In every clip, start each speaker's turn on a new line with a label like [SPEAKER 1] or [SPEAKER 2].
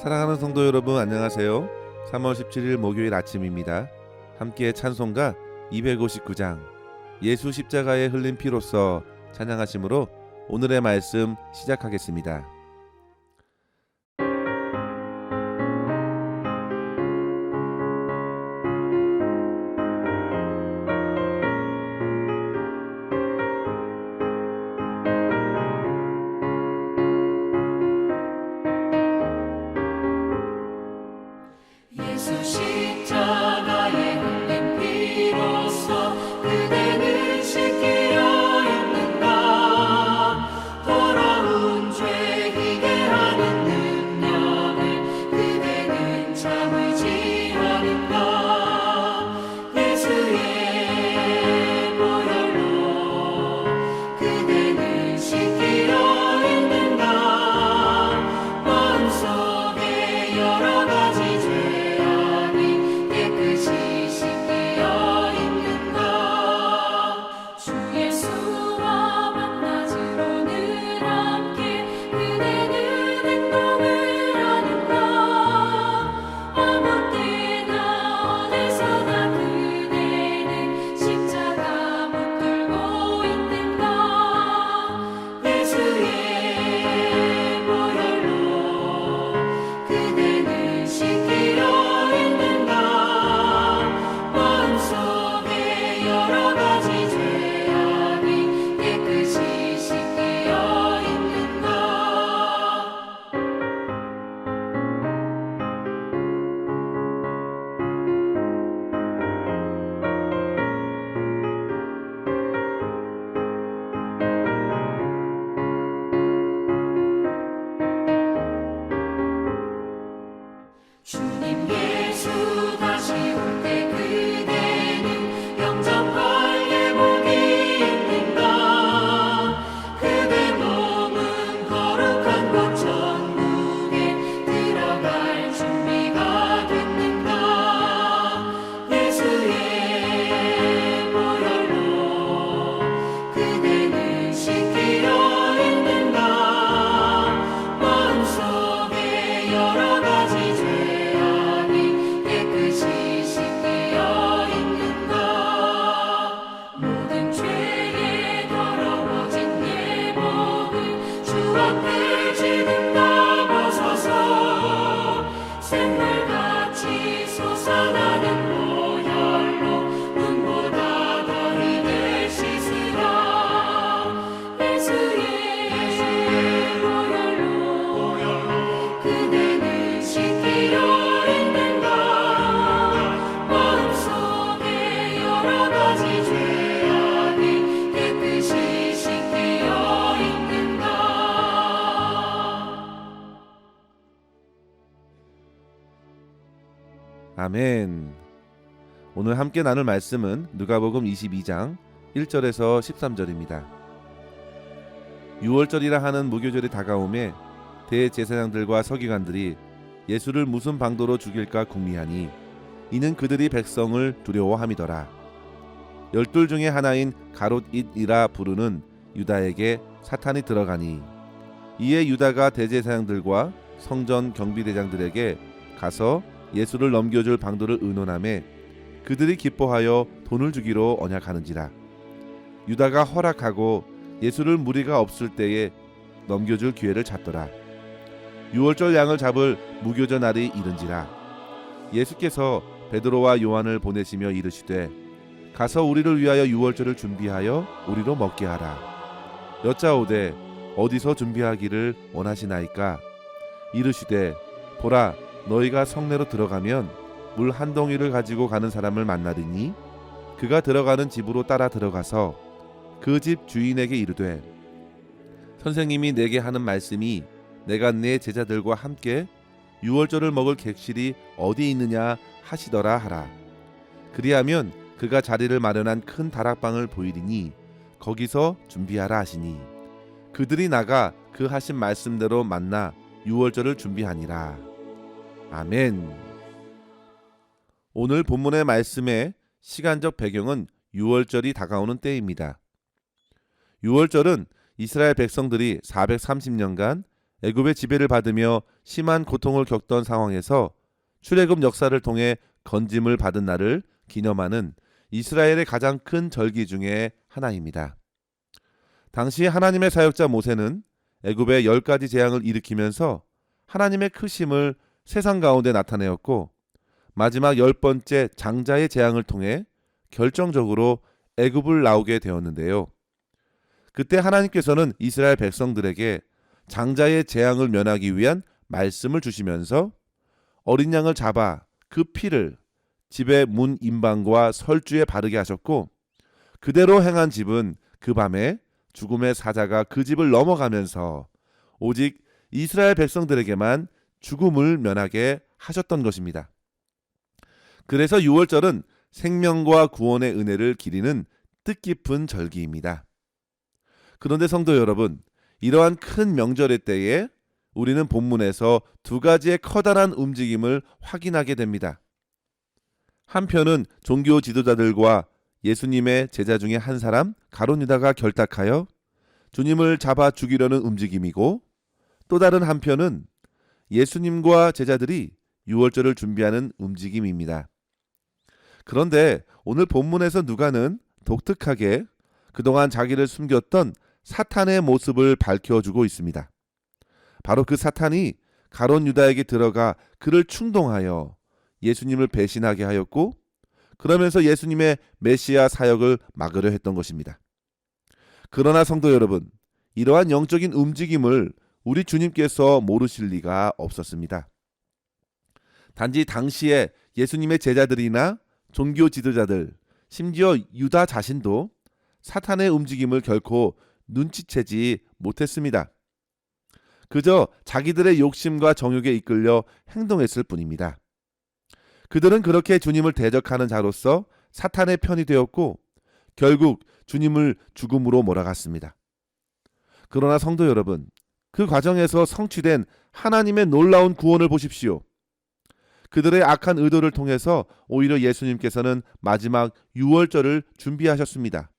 [SPEAKER 1] 사랑하는 성도 여러분, 안녕하세요. 3월 17일 목요일 아침입니다. 함께 찬송가 259장 예수 십자가에 흘린 피로써 찬양하심으로 오늘의 말씀 시작하겠습니다.
[SPEAKER 2] 예수 십자가에 흘린 피로써 그대는 씻기려 입는다. 더러운 죄 희게 하는 능력을 그대는 참을지 않는다. 예수의 보혈로 그대는 씻기려 입는다. 마음속에 여러 가지 죄 깨끗이 씻기어 있는가. 주 예수와 만나지로 늘 함께 그대는 행동을 하는가. 아무 때나 어디서나 그대는 십자가 붙들고 있는가. 예수의 보혈로 그대는 씻기어 주님 예수 다시 올 때 그대는 영접할 예복이 있는가. 그대 몸은 거룩한 곳 천국에 들어갈 준비가 됐는가. 예수의 보혈로 그대는 씻기려 있는가. 마음속에 여러 가지 죄 깨끗이 씻기어 있는가. 모든 죄에 더러워진 예복을 주 앞에 지든가 벗어서 샘물같이 솟아나는 보혈로 눈보다 더 희게 씻으라. 예수의 보혈로 그대는 씻기려
[SPEAKER 1] 아멘. 오늘 함께 나눌 말씀은 누가복음 22장 1절에서 13절입니다. 유월절이라 하는 무교절이 다가오매 대제사장들과 서기관들이 예수를 무슨 방도로 죽일까 궁리하니 이는 그들이 백성을 두려워함이더라. 열둘 중에 하나인 가롯잇이라 부르는 유다에게 사탄이 들어가니 이에 유다가 대제사장들과 성전 경비대장들에게 가서 예수를 넘겨줄 방도를 의논하매 그들이 기뻐하여 돈을 주기로 언약하는지라. 유다가 허락하고 예수를 무리가 없을 때에 넘겨줄 기회를 찾더라. 유월절 양을 잡을 무교절 날이 이른지라. 예수께서 베드로와 요한을 보내시며 이르시되 가서 우리를 위하여 유월절을 준비하여 우리로 먹게 하라. 여짜오되 어디서 준비하기를 원하시나이까. 이르시되 보라, 너희가 성내로 들어가면 물 한 동이를 가지고 가는 사람을 만나리니 그가 들어가는 집으로 따라 들어가서 그 집 주인에게 이르되 선생님이 내게 하는 말씀이 내가 내 제자들과 함께 유월절을 먹을 객실이 어디 있느냐 하시더라 하라. 그리하면 그가 자리를 마련한 큰 다락방을 보이리니 거기서 준비하라 하시니 그들이 나가 그 하신 말씀대로 만나 유월절을 준비하니라. 아멘. 오늘 본문의 말씀의 시간적 배경은 유월절이 다가오는 때입니다. 유월절은 이스라엘 백성들이 430년간 애굽의 지배를 받으며 심한 고통을 겪던 상황에서 출애굽 역사를 통해 건짐을 받은 날을 기념하는 이스라엘의 가장 큰 절기 중에 하나입니다. 당시 하나님의 사역자 모세는 애굽의 10가지 재앙을 일으키면서 하나님의 크심을 세상 가운데 나타내었고, 마지막 10번째 장자의 재앙을 통해 결정적으로 애굽을 나오게 되었는데요. 그때 하나님께서는 이스라엘 백성들에게 장자의 재앙을 면하기 위한 말씀을 주시면서 어린 양을 잡아 그 피를 집의 문 임방과 설주에 바르게 하셨고, 그대로 행한 집은 그 밤에 죽음의 사자가 그 집을 넘어가면서 오직 이스라엘 백성들에게만 죽음을 면하게 하셨던 것입니다. 그래서 유월절은 생명과 구원의 은혜를 기리는 뜻깊은 절기입니다. 그런데 성도 여러분, 이러한 큰 명절의 때에 우리는 본문에서 두 가지의 커다란 움직임을 확인하게 됩니다. 한편은 종교 지도자들과 예수님의 제자 중에 한 사람 가룟 유다가 결탁하여 주님을 잡아 죽이려는 움직임이고, 또 다른 한편은 예수님과 제자들이 유월절을 준비하는 움직임입니다. 그런데 오늘 본문에서 누가는 독특하게 그동안 자기를 숨겼던 사탄의 모습을 밝혀주고 있습니다. 바로 그 사탄이 가룟 유다에게 들어가 그를 충동하여 예수님을 배신하게 하였고, 그러면서 예수님의 메시아 사역을 막으려 했던 것입니다. 그러나 성도 여러분, 이러한 영적인 움직임을 우리 주님께서 모르실 리가 없었습니다. 단지 당시에 예수님의 제자들이나 종교 지도자들, 심지어 유다 자신도 사탄의 움직임을 결코 눈치채지 못했습니다. 그저 자기들의 욕심과 정욕에 이끌려 행동했을 뿐입니다. 그들은 그렇게 주님을 대적하는 자로서 사탄의 편이 되었고, 결국 주님을 죽음으로 몰아갔습니다. 그러나 성도 여러분, 그 과정에서 성취된 하나님의 놀라운 구원을 보십시오. 그들의 악한 의도를 통해서 오히려 예수님께서는 마지막 유월절을 준비하셨습니다.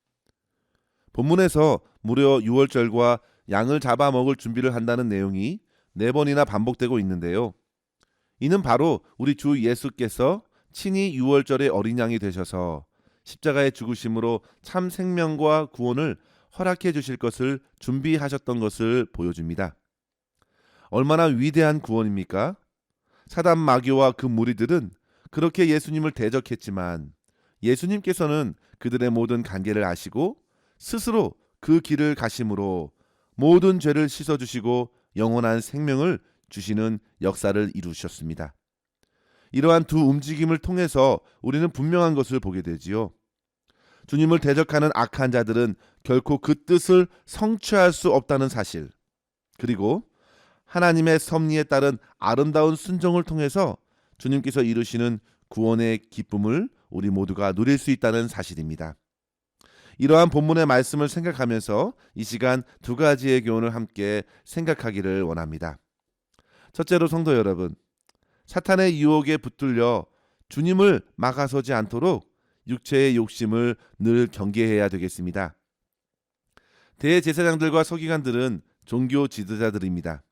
[SPEAKER 1] 본문에서 무려 유월절과 양을 잡아먹을 준비를 한다는 내용이 4번이나 반복되고 있는데요. 이는 바로 우리 주 예수께서 친히 유월절의 어린 양이 되셔서 십자가의 죽으심으로 참 생명과 구원을 허락해 주실 것을 준비하셨던 것을 보여줍니다. 얼마나 위대한 구원입니까? 사단 마귀와 그 무리들은 그렇게 예수님을 대적했지만 예수님께서는 그들의 모든 관계를 아시고 스스로 그 길을 가심으로 모든 죄를 씻어주시고 영원한 생명을 주시는 역사를 이루셨습니다. 이러한 두 움직임을 통해서 우리는 분명한 것을 보게 되지요. 주님을 대적하는 악한 자들은 결코 그 뜻을 성취할 수 없다는 사실, 그리고 하나님의 섭리에 따른 아름다운 순종을 통해서 주님께서 이루시는 구원의 기쁨을 우리 모두가 누릴 수 있다는 사실입니다. 이러한 본문의 말씀을 생각하면서 이 시간 두 가지의 교훈을 함께 생각하기를 원합니다. 첫째로 성도 여러분, 사탄의 유혹에 붙들려 주님을 막아서지 않도록 육체의 욕심을 늘 경계해야 되겠습니다. 대제사장들과 서기관들은 종교 지도자들입니다.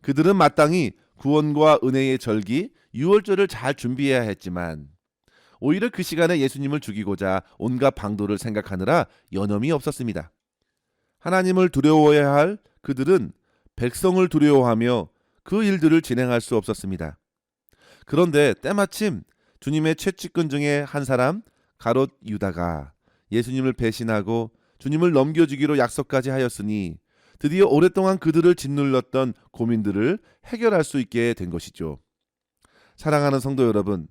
[SPEAKER 1] 그들은 마땅히 구원과 은혜의 절기 유월절을 잘 준비해야 했지만 오히려 그 시간에 예수님을 죽이고자 온갖 방도를 생각하느라 여념이 없었습니다. 하나님을 두려워해야 할 그들은 백성을 두려워하며 그 일들을 진행할 수 없었습니다. 그런데 때마침 주님의 최측근 중에 한 사람 가롯 유다가 예수님을 배신하고 주님을 넘겨주기로 약속까지 하였으니 드디어 오랫동안 그들을 짓눌렀던 고민들을 해결할 수 있게 된 것이죠. 사랑하는 성도 여러분,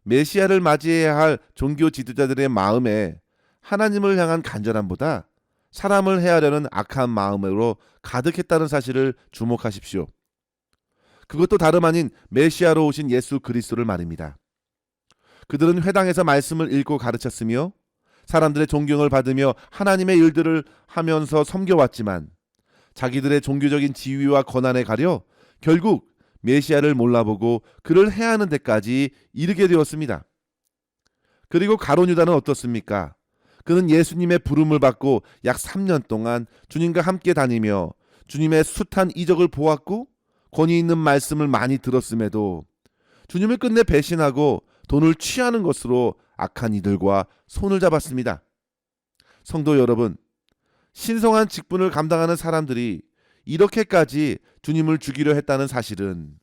[SPEAKER 1] 메시아를 맞이해야 할 종교 지도자들의 마음에 하나님을 향한 간절함보다 사람을 해하려는 악한 마음으로 가득했다는 사실을 주목하십시오. 그것도 다름 아닌 메시아로 오신 예수 그리스도를 말입니다. 그들은 회당에서 말씀을 읽고 가르쳤으며 사람들의 존경을 받으며 하나님의 일들을 하면서 섬겨왔지만 자기들의 종교적인 지위와 권한에 가려 결국 메시아를 몰라보고 그를 해하는 데까지 이르게 되었습니다. 그리고 가룟 유다는 어떻습니까? 그는 예수님의 부름을 받고 약 3년 동안 주님과 함께 다니며 주님의 숱한 이적을 보았고 권위 있는 말씀을 많이 들었음에도 주님을 끝내 배신하고 돈을 취하는 것으로 악한 이들과 손을 잡았습니다. 성도 여러분, 신성한 직분을 감당하는 사람들이 이렇게까지 주님을 죽이려 했다는 사실은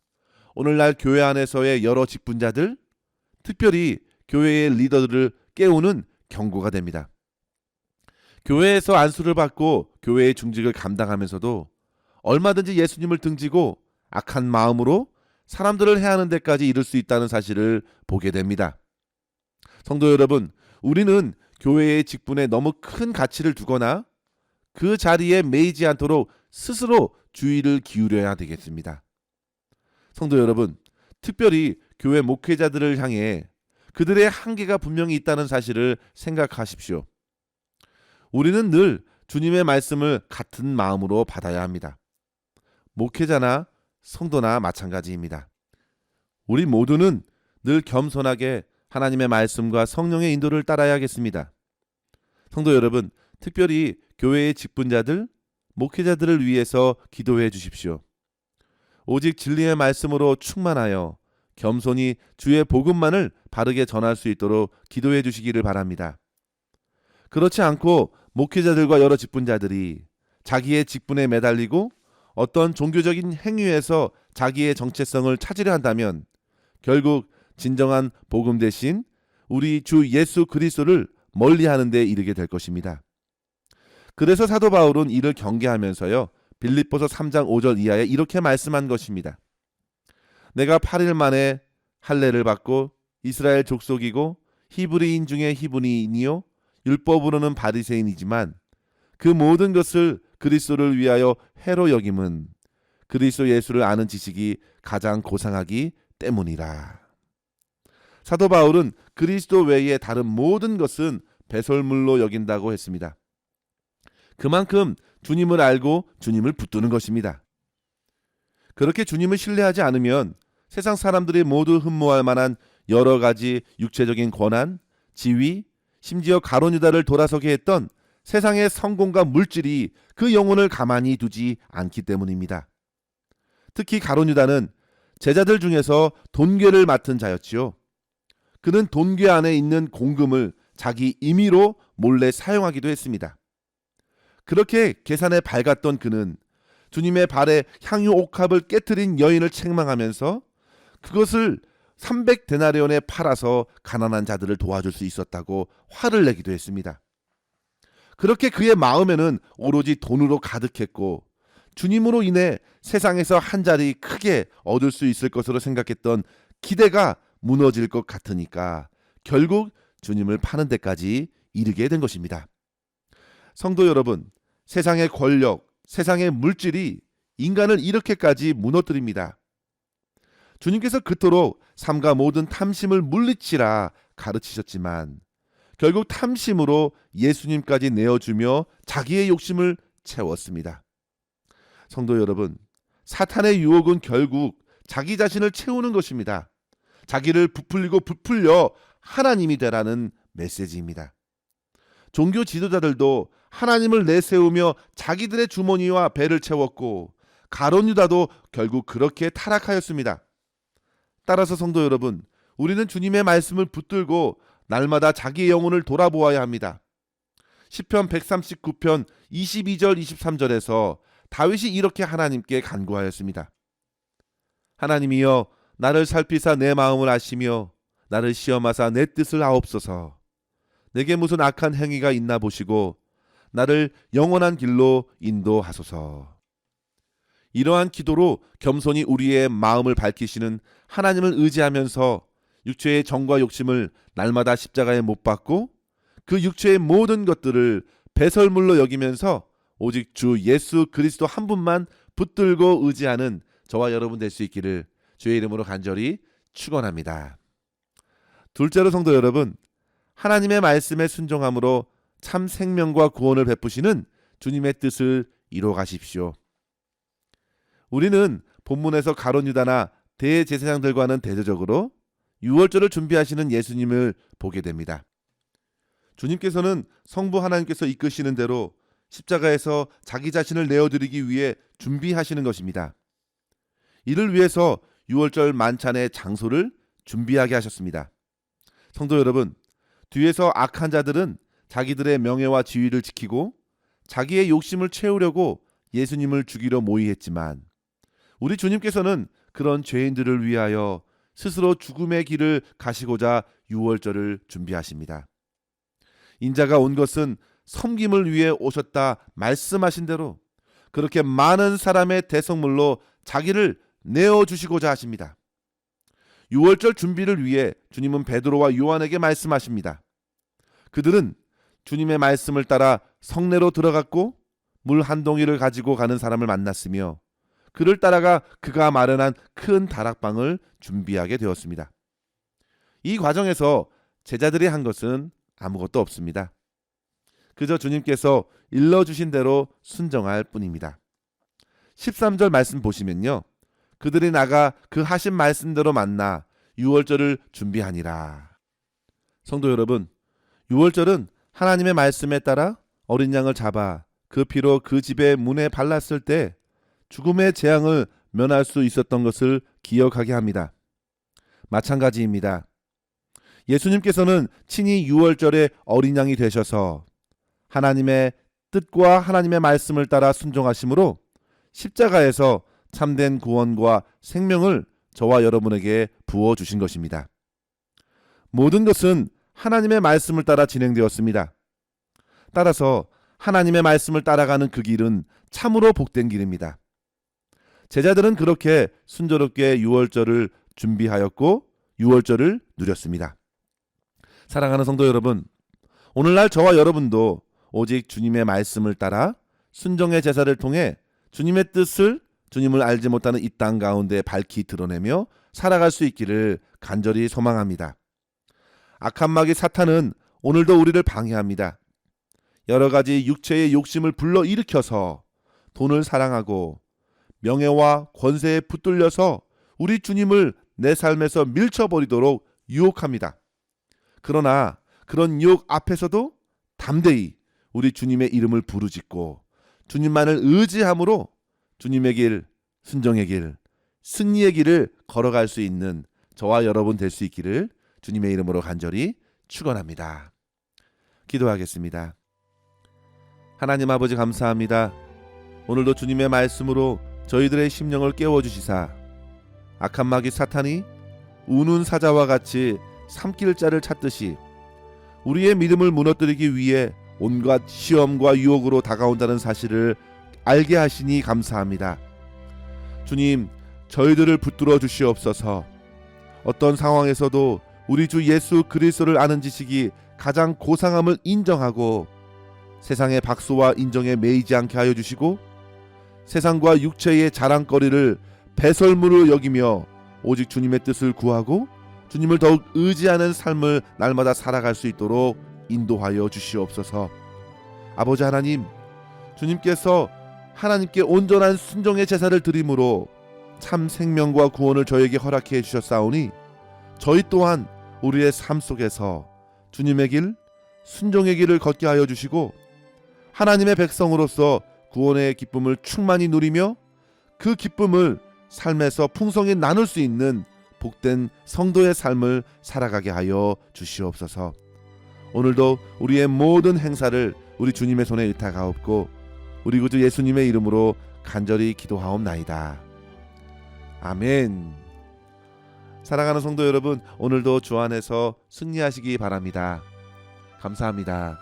[SPEAKER 1] 오늘날 교회 안에서의 여러 직분자들, 특별히 교회의 리더들을 깨우는 경고가 됩니다. 교회에서 안수를 받고 교회의 중직을 감당하면서도 얼마든지 예수님을 등지고 악한 마음으로 사람들을 해하는 데까지 이를 수 있다는 사실을 보게 됩니다. 성도 여러분, 우리는 교회의 직분에 너무 큰 가치를 두거나 그 자리에 매이지 않도록 스스로 주의를 기울여야 되겠습니다. 성도 여러분, 특별히 교회 목회자들을 향해 그들의 한계가 분명히 있다는 사실을 생각하십시오. 우리는 늘 주님의 말씀을 같은 마음으로 받아야 합니다. 목회자나 성도나 마찬가지입니다. 우리 모두는 늘 겸손하게 하나님의 말씀과 성령의 인도를 따라야겠습니다. 성도 여러분, 특별히 교회의 직분자들, 목회자들을 위해서 기도해 주십시오. 오직 진리의 말씀으로 충만하여 겸손히 주의 복음만을 바르게 전할 수 있도록 기도해 주시기를 바랍니다. 그렇지 않고 목회자들과 여러 직분자들이 자기의 직분에 매달리고 어떤 종교적인 행위에서 자기의 정체성을 찾으려 한다면 결국 진정한 복음 대신 우리 주 예수 그리스도를 멀리하는 데 이르게 될 것입니다. 그래서 사도 바울은 이를 경계하면서요, 빌립보서 3장 5절 이하에 이렇게 말씀한 것입니다. 내가 8일 만에 할례를 받고 이스라엘 족속이고 히브리인 중에 히브리인이요 율법으로는 바리새인이지만 그 모든 것을 그리스도를 위하여 해로 여김은 그리스도 예수를 아는 지식이 가장 고상하기 때문이라. 사도 바울은 그리스도 외에 다른 모든 것은 배설물로 여긴다고 했습니다. 그만큼 주님을 알고 주님을 붙드는 것입니다. 그렇게 주님을 신뢰하지 않으면 세상 사람들이 모두 흠모할 만한 여러 가지 육체적인 권한, 지위, 심지어 가룟 유다를 돌아서게 했던 세상의 성공과 물질이 그 영혼을 가만히 두지 않기 때문입니다. 특히 가룟 유다는 제자들 중에서 돈괴를 맡은 자였지요. 그는 돈괴 안에 있는 공금을 자기 임의로 몰래 사용하기도 했습니다. 그렇게 계산에 밝았던 그는 주님의 발에 향유 옥합을 깨뜨린 여인을 책망하면서 그것을 300데나리온에 팔아서 가난한 자들을 도와줄 수 있었다고 화를 내기도 했습니다. 그렇게 그의 마음에는 오로지 돈으로 가득했고 주님으로 인해 세상에서 한 자리 크게 얻을 수 있을 것으로 생각했던 기대가 무너질 것 같으니까 결국 주님을 파는 데까지 이르게 된 것입니다. 성도 여러분, 세상의 권력, 세상의 물질이 인간을 이렇게까지 무너뜨립니다. 주님께서 그토록 삼가 모든 탐심을 물리치라 가르치셨지만 결국 탐심으로 예수님까지 내어주며 자기의 욕심을 채웠습니다. 성도 여러분, 사탄의 유혹은 결국 자기 자신을 채우는 것입니다. 자기를 부풀리고 부풀려 하나님이 되라는 메시지입니다. 종교 지도자들도 하나님을 내세우며 자기들의 주머니와 배를 채웠고 가룟 유다도 결국 그렇게 타락하였습니다. 따라서 성도 여러분, 우리는 주님의 말씀을 붙들고 날마다 자기의 영혼을 돌아보아야 합니다. 시편 139편 22절 23절에서 다윗이 이렇게 하나님께 간구하였습니다. 하나님이여, 나를 살피사 내 마음을 아시며 나를 시험하사 내 뜻을 아옵소서. 내게 무슨 악한 행위가 있나 보시고 나를 영원한 길로 인도하소서. 이러한 기도로 겸손히 우리의 마음을 밝히시는 하나님을 의지하면서 육체의 정과 욕심을 날마다 십자가에 못 박고 그 육체의 모든 것들을 배설물로 여기면서 오직 주 예수 그리스도 한 분만 붙들고 의지하는 저와 여러분 될 수 있기를 주의 이름으로 간절히 축원합니다. 둘째로 성도 여러분, 하나님의 말씀에 순종함으로 참 생명과 구원을 베푸시는 주님의 뜻을 이루어 가십시오. 우리는 본문에서 가룟 유다나 대제사장들과는 대조적으로 유월절을 준비하시는 예수님을 보게 됩니다. 주님께서는 성부 하나님께서 이끄시는 대로 십자가에서 자기 자신을 내어드리기 위해 준비하시는 것입니다. 이를 위해서 유월절 만찬의 장소를 준비하게 하셨습니다. 성도 여러분, 뒤에서 악한 자들은 자기들의 명예와 지위를 지키고 자기의 욕심을 채우려고 예수님을 죽이려 모의했지만 우리 주님께서는 그런 죄인들을 위하여 스스로 죽음의 길을 가시고자 유월절을 준비하십니다. 인자가 온 것은 섬김을 위해 오셨다 말씀하신 대로 그렇게 많은 사람의 대성물로 자기를 내어주시고자 하십니다. 유월절 준비를 위해 주님은 베드로와 요한에게 말씀하십니다. 그들은 주님의 말씀을 따라 성내로 들어갔고 물 한 동이를 가지고 가는 사람을 만났으며 그를 따라가 그가 마련한 큰 다락방을 준비하게 되었습니다. 이 과정에서 제자들이 한 것은 아무것도 없습니다. 그저 주님께서 일러주신 대로 순종할 뿐입니다. 13절 말씀 보시면요, 그들이 나가 그 하신 말씀대로 만나 유월절을 준비하니라. 성도 여러분, 유월절은 하나님의 말씀에 따라 어린 양을 잡아 그 피로 그 집의 문에 발랐을 때 죽음의 재앙을 면할 수 있었던 것을 기억하게 합니다. 마찬가지입니다. 예수님께서는 친히 유월절의 어린 양이 되셔서 하나님의 뜻과 하나님의 말씀을 따라 순종하심으로 십자가에서 참된 구원과 생명을 저와 여러분에게 부어주신 것입니다. 모든 것은 하나님의 말씀을 따라 진행되었습니다. 따라서 하나님의 말씀을 따라가는 그 길은 참으로 복된 길입니다. 제자들은 그렇게 순조롭게 유월절을 준비하였고 유월절을 누렸습니다. 사랑하는 성도 여러분, 오늘날 저와 여러분도 오직 주님의 말씀을 따라 순종의 제사를 통해 주님의 뜻을 주님을 알지 못하는 이 땅 가운데 밝히 드러내며 살아갈 수 있기를 간절히 소망합니다. 악한 마귀 사탄은 오늘도 우리를 방해합니다. 여러 가지 육체의 욕심을 불러일으켜서 돈을 사랑하고 명예와 권세에 붙들려서 우리 주님을 내 삶에서 밀쳐버리도록 유혹합니다. 그러나 그런 유혹 앞에서도 담대히 우리 주님의 이름을 부르짖고 주님만을 의지함으로 주님의 길, 순종의 길, 승리의 길을 걸어갈 수 있는 저와 여러분 될 수 있기를 주님의 이름으로 간절히 축원합니다. 기도하겠습니다. 하나님 아버지 감사합니다. 오늘도 주님의 말씀으로 저희들의 심령을 깨워주시사 악한 마귀 사탄이 우는 사자와 같이 삼킬 자를 찾듯이 우리의 믿음을 무너뜨리기 위해 온갖 시험과 유혹으로 다가온다는 사실을 알게 하시니 감사합니다. 주님, 저희들을 붙들어 주시옵소서. 어떤 상황에서도 우리 주 예수 그리스도를 아는 지식이 가장 고상함을 인정하고 세상의 박수와 인정에 매이지 않게 하여 주시고 세상과 육체의 자랑거리를 배설물로 여기며 오직 주님의 뜻을 구하고 주님을 더욱 의지하는 삶을 날마다 살아갈 수 있도록 인도하여 주시옵소서. 아버지 하나님, 주님께서 하나님께 온전한 순종의 제사를 드림으로 참 생명과 구원을 저에게 허락해 주셨사오니 저희 또한 우리의 삶 속에서 주님의 길, 순종의 길을 걷게 하여 주시고 하나님의 백성으로서 구원의 기쁨을 충만히 누리며 그 기쁨을 삶에서 풍성히 나눌 수 있는 복된 성도의 삶을 살아가게 하여 주시옵소서. 오늘도 우리의 모든 행사를 우리 주님의 손에 의탁하옵고 우리 구주 예수님의 이름으로 간절히 기도하옵나이다. 아멘. 사랑하는 성도 여러분, 오늘도 주 안에서 승리하시기 바랍니다. 감사합니다.